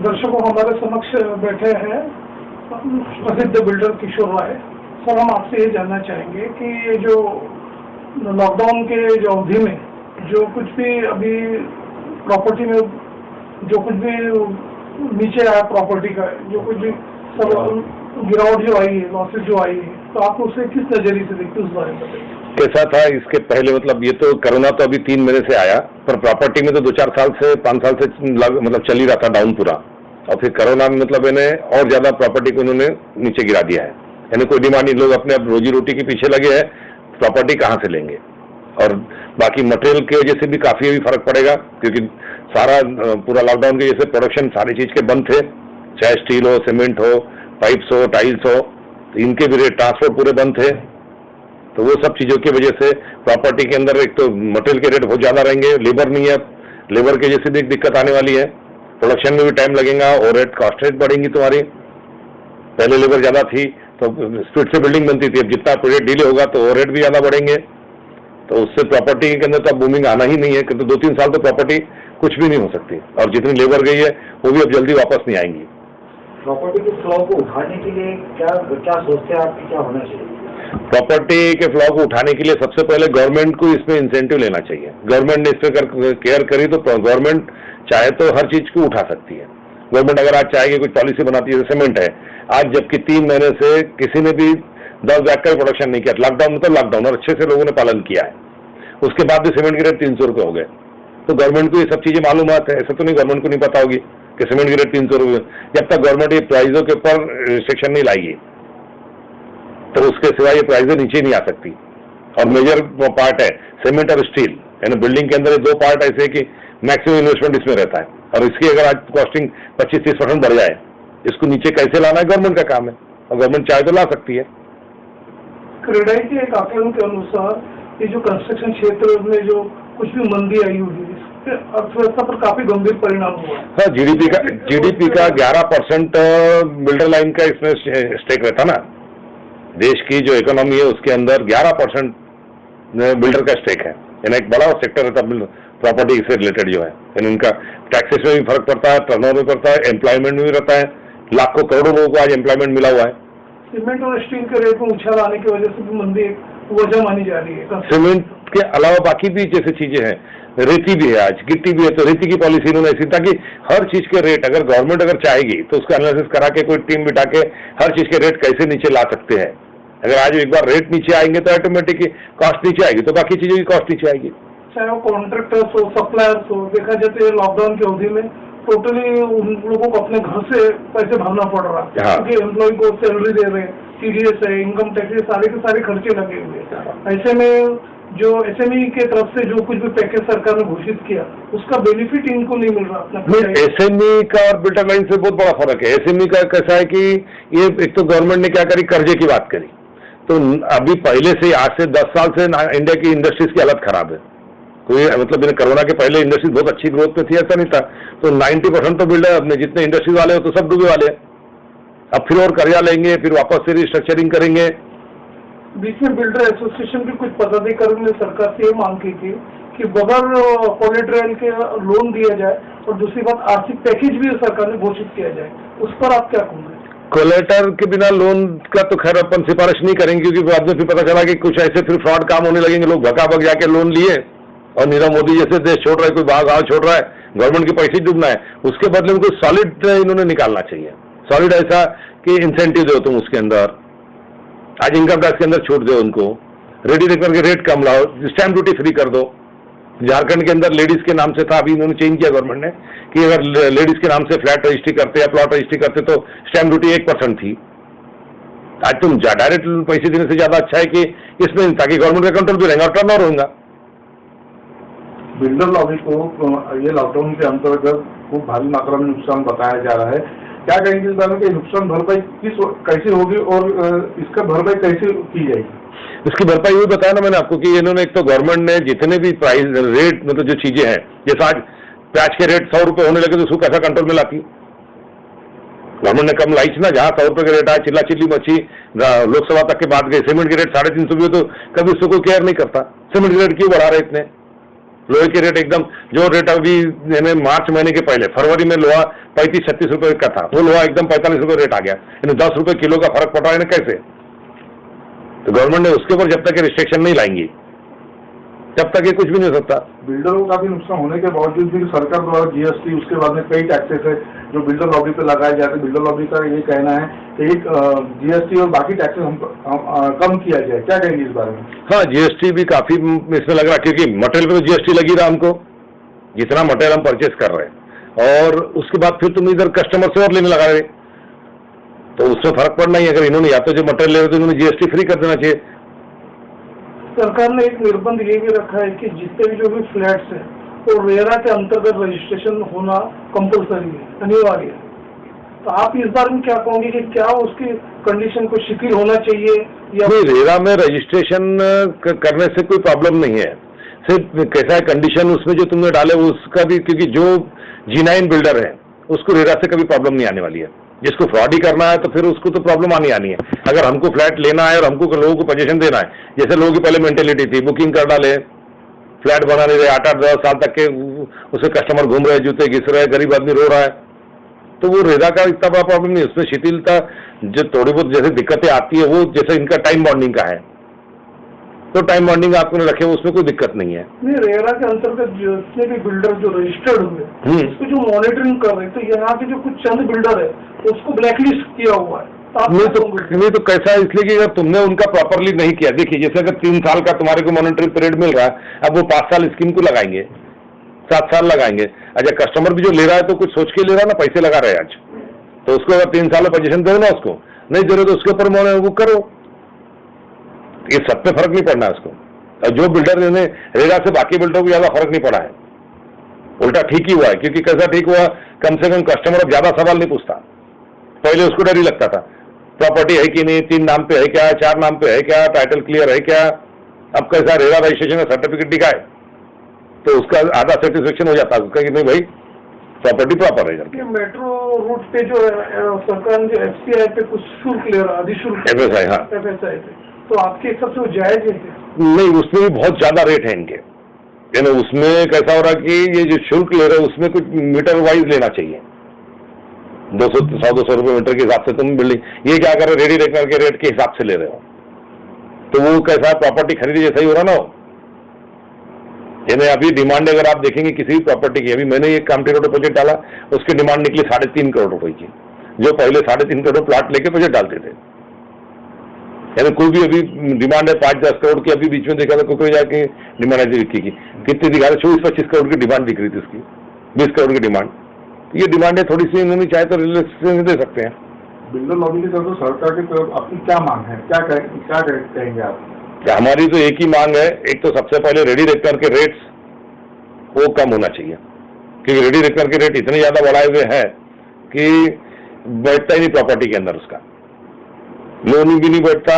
दर्शकों, हमारे समक्ष बैठे हैं प्रसिद्ध बिल्डर किशोर राय। सर, हम आपसे ये जानना चाहेंगे कि ये जो लॉकडाउन के जो अवधि में जो कुछ भी अभी प्रॉपर्टी में जो कुछ भी नीचे आया प्रॉपर्टी का, जो कुछ भी सब गिरावट जो आई है, लॉसेस जो आई है, तो आप उसे किस नजरिए से देखते हैं, उस बारे में बताइए। कैसा था इसके पहले? मतलब ये तो कोरोना तो अभी 3 महीने से आया, पर प्रॉपर्टी में तो 2-4 साल से 5 साल से मतलब चल ही रहा था डाउन पूरा। और फिर कोरोना में मतलब इन्हें और ज्यादा प्रॉपर्टी को उन्होंने नीचे गिरा दिया है। यानी कोई डिमांड नहीं, लोग अपने अब रोजी रोटी के पीछे लगे हैं, प्रॉपर्टी कहाँ से लेंगे। और बाकी मटेरियल की वजह से भी काफी अभी फर्क पड़ेगा, क्योंकि सारा पूरा लॉकडाउन की वजह से प्रोडक्शन सारी चीज के बंद थे, चाहे स्टील हो, सीमेंट हो, पाइप्स हो, टाइल्स हो, तो इनके भी रेट ट्रांसपोर्ट पूरे बंद थे। तो वो सब चीजों की वजह से प्रॉपर्टी के अंदर एक तो मटेरियल के रेट बहुत ज्यादा रहेंगे, लेबर नहीं है, लेबर की वजह से भी एक दिक्कत आने वाली है, प्रोडक्शन में भी टाइम लगेगा, और रेट कॉस्ट रेट बढ़ेंगी तुम्हारी। पहले लेबर ज्यादा थी तो स्पीड से बिल्डिंग बनती थी, अब जितना पीरियड डिले होगा तो वो रेट भी ज्यादा बढ़ेंगे। तो उससे प्रॉपर्टी के अंदर तो अब बूमिंग आना ही नहीं है, क्योंकि 2-3 साल तो प्रॉपर्टी कुछ भी नहीं हो सकती, और जितनी लेबर गई है वो भी अब जल्दी वापस नहीं आएंगी। प्रॉपर्टी के फ्लॉ को उठाने के लिए क्या सोचते हैं आपकी, क्या होना चाहिए? प्रॉपर्टी के फ्लॉ को उठाने के लिए सबसे पहले गवर्नमेंट को इसमें इंसेंटिव लेना चाहिए। गवर्नमेंट ने इस पर केयर करी तो गवर्नमेंट चाहे तो हर चीज को उठा सकती है। गवर्नमेंट अगर आज चाहेगी, कुछ पॉलिसी बनाती है, सीमेंट है आज, जबकि 3 महीने से किसी ने भी 10 लाख का प्रोडक्शन नहीं किया, लॉकडाउन मतलब लॉकडाउन, और अच्छे से लोगों ने पालन किया है, उसके बाद भी सीमेंट के रेट 300 रुपये हो गए। तो गवर्नमेंट को ये सब चीजें मालूम है, ऐसा तो नहीं गवर्नमेंट को नहीं पता होगी कि सीमेंट के रेट 300 रुपये। जब तक गवर्नमेंट ये प्राइसों के ऊपर रिस्ट्रिक्शन नहीं लाएगी तो उसके सिवा ये प्राइसें नीचे नहीं आ सकती। और मेजर पार्ट है सीमेंट और स्टील, यानी बिल्डिंग के अंदर 2 पार्ट ऐसे कि मैक्सिमम इन्वेस्टमेंट इसमें रहता है, और इसकी अगर आज कॉस्टिंग 25-30% बढ़ जाए, इसको नीचे कैसे लाना है गवर्नमेंट का काम है, और गवर्नमेंट चाहे तो ला सकती है। क्रेडाई के एक आकलन के अनुसार ये जो कंस्ट्रक्शन क्षेत्र में जो कुछ भी मंदी आई हुई है, इससे अर्थव्यवस्था पर काफी गंभीर परिणाम हुआ है। हाँ, जीडीपी का 11% बिल्डर लाइन का इसमें स्टेक रहता ना। देश की जो इकोनॉमी है उसके अंदर 11% बिल्डर का स्टेक है, यानी एक बड़ा सेक्टर रहता है प्रॉपर्टी से रिलेटेड जो है। यानी उनका टैक्सेस में भी फर्क पड़ता है, टर्नओवर में पड़ता है, एम्प्लॉयमेंट में भी रहता है, लाखों करोड़ों लोगों को आज एम्प्लॉयमेंट मिला हुआ है। सीमेंट और स्टील के रेट में उछाल आने की वजह से भी मंदी एक वजह मानी जा रही है। सीमेंट के अलावा बाकी भी जैसे चीजें हैं, रेती भी है, आज गिट्टी भी है, तो रेती की पॉलिसी इन्होंने ऐसी, ताकि हर चीज के रेट अगर गवर्नमेंट अगर चाहेगी तो उसका एनालिसिस करा के कोई टीम बिठा के हर चीज के रेट कैसे नीचे ला सकते हैं। अगर आज एक बार रेट नीचे आएंगे तो ऑटोमेटिक कॉस्ट नीचे आएगी, तो बाकी चीजों की कॉस्ट नीचे आएगी। चाहे वो कॉन्ट्रैक्टर्स हो, सप्लायर्स हो, देखा जाए तो लॉकडाउन की अवधि में टोटली उन लोगों को अपने घर से पैसे भरना पड़ रहा है, क्योंकि एम्प्लॉय को सैलरी दे रहे हैं, TDS है, इनकम टैक्स, सारे के सारे खर्चे लगे हुए। ऐसे में जो SME के तरफ से जो कुछ भी पैकेज सरकार ने घोषित किया, उसका बेनिफिट इनको नहीं मिल रहा। SME का और बिल्डर लाइन से बहुत बड़ा फर्क है। SME का कैसा है कि ये एक तो गवर्नमेंट ने क्या करी, कर्जे की बात करी, तो अभी पहले से आज से 10 साल से इंडिया की इंडस्ट्रीज की हालत खराब है। कोई मतलब कोरोना के पहले इंडस्ट्रीज बहुत अच्छी ग्रोथ में थी, ऐसा नहीं था। तो 90% तो बिल्डर अपने जितने इंडस्ट्रीज वाले हो तो सब डूबे वाले हैं। अब फिर और कर्जा लेंगे, फिर वापस से रिस्ट्रक्चरिंग करेंगे। बीच में बिल्डर एसोसिएशन की कुछ पदाधिकारियों ने सरकार से ये मांग की थी कि बगैर कोलेटरल के लोन दिया जाए, और दूसरी बात आर्थिक पैकेज भी सरकार ने घोषित किया जाए। उस पर आप क्या कहोगे? कोलेटर के बिना लोन का तो खैर अपन सिफारिश नहीं करेंगे, क्योंकि बाद में फिर पता चला कि कुछ ऐसे फिर फ्रॉड काम होने लगेंगे, लोग भगा जाके लोन लिए और नीरव मोदी जैसे देश छोड़ रहा है, कोई गाँव छोड़ रहा है, गवर्नमेंट के पैसे डूबना है, उसके बदले में कोई सॉलिड इन्होंने निकालना चाहिए। सॉलिड ऐसा कि इंसेंटिव दो तुम उसके अंदर, आज इनकम टैक्स के अंदर छूट दो उनको, रेडी करके रेट कम लाओ, स्टैम्प ड्यूटी फ्री कर दो। झारखंड के अंदर लेडीज के नाम से था, अभी इन्होंने चेंज किया गवर्नमेंट ने कि अगर लेडीज के नाम से फ्लैट रजिस्ट्री करते या प्लॉट रजिस्ट्री करते तो स्टैम्प ड्यूटी 1% थी। आज तुम डायरेक्ट पैसे देने से ज्यादा अच्छा है कि इसमें, ताकि गवर्नमेंट का कंट्रोल भी रहेगा और टर्नओवर होगा। बिल्डर लॉबी को ये लॉकडाउन के अंतर्गत खूब भारी मात्रा में नुकसान बताया जा रहा है, क्या कहेंगे इस बारे में कि नुकसान भरपाई कैसे होगी और इसका भरपाई कैसे की जाएगी? इसकी भरपाई ये बताया ना मैंने आपको कि इन्होंने एक तो गवर्नमेंट ने जितने भी प्राइस रेट मतलब जो चीजें हैं, जैसे आज प्याज के रेट 100 रुपए होने लगे तो उसको कैसा कंट्रोल में लाती? गवर्नमेंट ने कम लाई थी ना, जहां 100 रुपए के रेट आए चिल्ला चिल्ली मची, लोकसभा तक के बाद गए। सीमेंट के रेट 350 भी हो तो कभी उसको कोई केयर नहीं करता, सीमेंट के रेट क्यों बढ़ा रहे इतने? लोहे के रेट एकदम, जो रेट अभी यानी मार्च महीने के पहले फरवरी में लोहा 35-36 रुपए का था, वो लोहा एकदम 45 रुपए रेट आ गया, यानी 10 रुपए किलो का फर्क पड़ रहा है ना। कैसे? तो गवर्नमेंट ने उसके ऊपर जब तक रिस्ट्रिक्शन नहीं लाएंगी तब तक ये कुछ भी नहीं हो सकता। बिल्डरों को काफी नुकसान होने के बावजूद भी सरकार द्वारा जीएसटी, उसके बाद में कई टैक्सेस है जो बिल्डर लॉबी पे लगाए जाते हैं। बिल्डर लॉबी का ये कहना है कि एक जीएसटी और बाकी टैक्सेस हम कम किया जाए, क्या कहेंगे इस बारे में? हाँ, जीएसटी भी काफी इसमें लग रहा है, क्योंकि मटेरियल पे तो जीएसटी लगी रहा हमको, जितना मटेरियल हम परचेज कर रहे हैं, और उसके बाद फिर तुम इधर कस्टमर से और लेने लगा रहे, तो उसमें फर्क पड़ना ही। अगर इन्होंने या तो जो मटेरियल ले रहे तो इन्होंने जीएसटी फ्री कर देना चाहिए। सरकार ने एक निर्बंध ये भी रखा है कि जितने भी जो भी फ्लैट्स हैं वो रेरा के अंतर्गत रजिस्ट्रेशन होना कंपलसरी है, अनिवार्य है। तो आप इस बारे में क्या कहोगे कि क्या उसकी कंडीशन को शिथिल होना चाहिए या नहीं? रेरा में रजिस्ट्रेशन करने से कोई प्रॉब्लम नहीं है, सिर्फ कैसा है कंडीशन उसमें जो तुमने डाले उसका भी, क्योंकि जो G9 बिल्डर है उसको रेरा से कभी प्रॉब्लम नहीं आने वाली है। जिसको फ्रॉड ही करना है तो फिर उसको तो प्रॉब्लम आनी है। अगर हमको फ्लैट लेना है और हमको लोगों को पोजीशन देना है, जैसे लोगों की पहले मेंटेलिटी थी, बुकिंग कर डाले, फ्लैट बना नहीं रहे, 8-10 साल तक के उसे कस्टमर घूम रहे, जूते घिस रहे, गरीब आदमी रो रहा है, तो वो रेरा का इतना बड़ा प्रॉब्लम नहीं। उसमें शिथिलता जो थोड़ी बहुत जैसे दिक्कतें आती है वो जैसे इनका टाइम बॉन्डिंग का है, तो टाइम बॉन्डिंग आपने रखे, उसमें कोई दिक्कत नहीं है। नहीं, रेरा के अंतर्गत जितने भी बिल्डर जो रजिस्टर्ड हुए उसको जो मॉनिटरिंग कर रहे, तो यहाँ के जो कुछ चंद बिल्डर है उसको ब्लैकलिस्ट किया हुआ है। नहीं तो कैसा है, इसलिए कि अगर तुमने उनका प्रॉपरली नहीं किया, देखिए जैसे अगर 3 साल का तुम्हारे को मॉनिटरिंग पीरियड मिल रहा है, अब वो 5 साल स्कीम को लगाएंगे, 7 साल लगाएंगे। अच्छा, कस्टमर भी जो ले रहा है तो कुछ सोच के ले रहा है ना, पैसे लगा रहे हैं आज, तो उसको अगर 3 साल में पोजीशन दो ना, उसको नहीं दे रहे तो उसके ऊपर वो करो, ये सब पे फर्क नहीं पड़ना है उसको। और जो बिल्डर ने रेरा से बाकी बिल्डरों को ज्यादा फर्क नहीं पड़ा है, उल्टा ठीक ही हुआ है। क्योंकि कैसा ठीक हुआ, कम से कम कस्टमर अब ज्यादा सवाल नहीं पूछता, पहले उसको डर ही लगता था प्रॉपर्टी है कि नहीं, 3 नाम पे है क्या, 4 नाम पे है क्या, टाइटल क्लियर है क्या। अब कैसा रेरा रजिस्ट्रेशन का सर्टिफिकेट दिखाए तो उसका आधा सेटिस्फेक्शन हो जाता है उसका कि नहीं भाई प्रॉपर्टी प्रॉपर है करके। मेट्रो रूट पे जो सरकार ने जो FCI पे कुछ शुल्क ले रहा है, अधिशुल्क FSI, हाँ, FSI पे, तो आपके हिसाब से वो जायज है क्या? नहीं, उसमें भी बहुत ज्यादा रेट है इनके, यानी उसमें कैसा हो रहा है कि ये जो शुल्क ले रहे हैं उसमें कुछ मीटर वाइज लेना चाहिए, 200-200 रुपए मीटर के हिसाब से तुम बिल्डिंग, ये क्या कर रहे, रेडी रेकनर के रेट के हिसाब से ले रहे हो, तो वो कैसा प्रॉपर्टी खरीदी जैसा ही हो रहा ना। यानी अभी डिमांड अगर आप देखेंगे किसी भी प्रॉपर्टी की, अभी मैंने एक कामठी रोड प्रोजेक्ट डाला, उसकी डिमांड निकली 3.5 करोड़ रुपए की, जो पहले 3.5 करोड़ प्लॉट लेके प्रोजेक्ट डालते थे। यानी कोई भी अभी डिमांड है 5-10 करोड़ की, अभी बीच में देखा था कोई जाके डिमांड ऐसी विक्की की कितनी दिखा रहे, 24-25 करोड़ की डिमांड दिख रही थी उसकी, 20 करोड़ की डिमांड। ये डिमांड है थोड़ी सी, इन्होंने चाहे तो रिलेक्सेशन दे सकते हैं। बिल्डर लॉबी की तरफ सरकार की तरफ आपकी क्या मांग है, क्या कहेंगे आप? हमारी तो एक ही मांग है, एक तो सबसे पहले रेडी रेकनर के रेट्स वो कम होना चाहिए, क्योंकि रेडी रेकनर के रेट इतने ज्यादा बढ़ाए हुए हैं कि बैठता ही नहीं प्रॉपर्टी के अंदर, उसका लोन भी नहीं बैठता,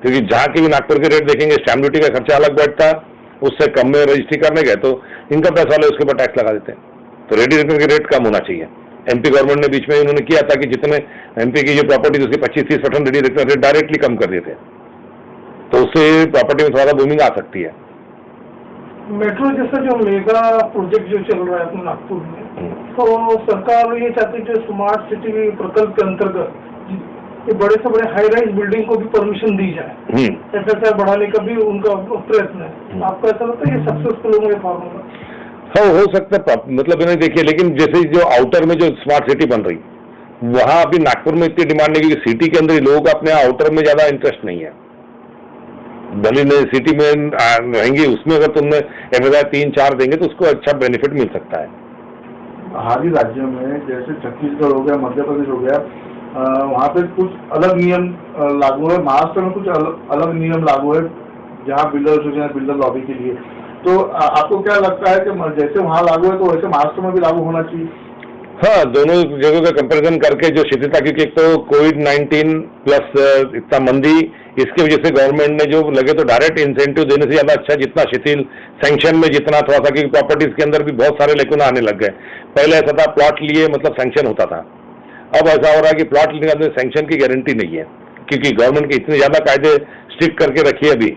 क्योंकि जहां के भी नागपुर के रेट देखेंगे स्टैम्प ड्यूटी का खर्चा अलग बैठता, उससे कम में रजिस्ट्री करने गए तो इनकम टैक्स वाले उसके ऊपर टैक्स लगा देते हैं। तो रेडी रेकनर के रेट कम होना चाहिए। MP गवर्नमेंट ने बीच में उन्होंने किया था कि जितने MP की जो प्रॉपर्टी उसके 25-30% ready reckoner rate directly come कर दिए थे, तो उससे प्रॉपर्टी में थोड़ा बूमिंग आ सकती है। मेट्रो जैसा जो मेगा प्रोजेक्ट जो चल रहा है अपने नागपुर में, तो सरकार ये चाहती है जो स्मार्ट सिटी प्रकल्प के अंतर्गत ये बड़े से बड़े हाई राइज बिल्डिंग को भी परमिशन दी जाए, FSI बढ़ाने का भी उनका प्रयत्न है। आपको ऐसा लगता है ये सक्सेसफुल होंगे फार्मूला? हाँ, हो सकता है, मतलब इन्हें देखिए, लेकिन जैसे जो आउटर में जो स्मार्ट सिटी बन रही, वहां अभी नागपुर में इतनी डिमांड नहीं, क्योंकि सिटी के अंदर लोगों का अपने आउटर में ज्यादा इंटरेस्ट नहीं है। भले ने सिटी में रहेंगी, उसमें अगर तुमने FSI 3-4 देंगे तो उसको अच्छा बेनिफिट मिल सकता है। बाहरी राज्यों में जैसे छत्तीसगढ़ हो गया, मध्य प्रदेश हो गया, वहाँ पे कुछ अलग नियम लागू है, महाराष्ट्र में कुछ अलग नियम लागू है जहाँ बिल्डर लॉबी के लिए। तो आपको क्या लगता है कि जैसे वहाँ लागू है तो वैसे महाराष्ट्र में भी लागू होना चाहिए? हाँ, दोनों जगहों का कंपैरिजन करके जो शिथिलता, क्योंकि एक तो कोविड-19 प्लस इतना मंदी, इसकी वजह से गवर्नमेंट ने जो लगे तो डायरेक्ट इंसेंटिव देने से ज्यादा अच्छा जितना शिथिल सैंक्शन में जितना थोड़ा सा, क्योंकि प्रॉपर्टीज के अंदर भी बहुत सारे लेकुना आने लग गए। पहले ऐसा था प्लॉट लिए मतलब सैंक्शन होता था, अब ऐसा हो रहा है कि प्लॉट लेने का सैंक्शन की गारंटी नहीं है, क्योंकि गवर्नमेंट के इतने ज्यादा कायदे स्ट्रिक्ट करके रखिए अभी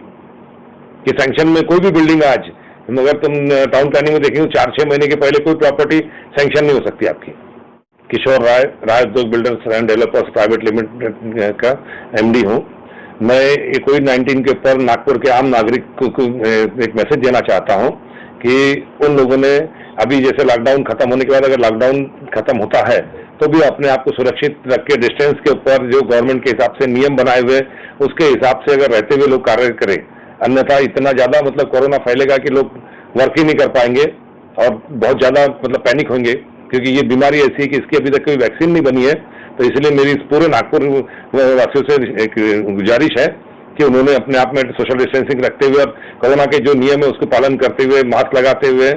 कि सैंक्शन में कोई भी बिल्डिंग आज मगर तुम टाउन प्लानिंग में देखेंगे 4-6 महीने के पहले कोई प्रॉपर्टी सैंक्शन नहीं हो सकती आपकी। किशोर राय उद्योग builders and developers private limited का MD हूँ। मैं कोविड-19 के ऊपर नागपुर के आम नागरिक को एक मैसेज देना चाहता हूँ कि उन लोगों ने अभी जैसे लॉकडाउन खत्म होने के बाद अगर लॉकडाउन खत्म होता है तो भी अपने आप को सुरक्षित रख के डिस्टेंस के ऊपर जो गवर्नमेंट के हिसाब से नियम बनाए हुए उसके हिसाब से अगर रहते हुए लोग कार्य करें, अन्यथा इतना ज्यादा मतलब कोरोना फैलेगा कि लोग वर्क ही नहीं कर पाएंगे और बहुत ज्यादा मतलब पैनिक होंगे, क्योंकि ये बीमारी ऐसी है कि इसकी अभी तक कोई वैक्सीन नहीं बनी है। तो इसलिए मेरी इस पूरे नागपुर वासियों से एक गुजारिश है कि उन्होंने अपने आप में सोशल डिस्टेंसिंग रखते हुए और कोरोना के जो नियम है उसको पालन करते हुए, मास्क लगाते हुए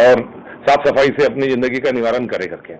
और साफ सफाई से अपनी जिंदगी का निवारण करे करके।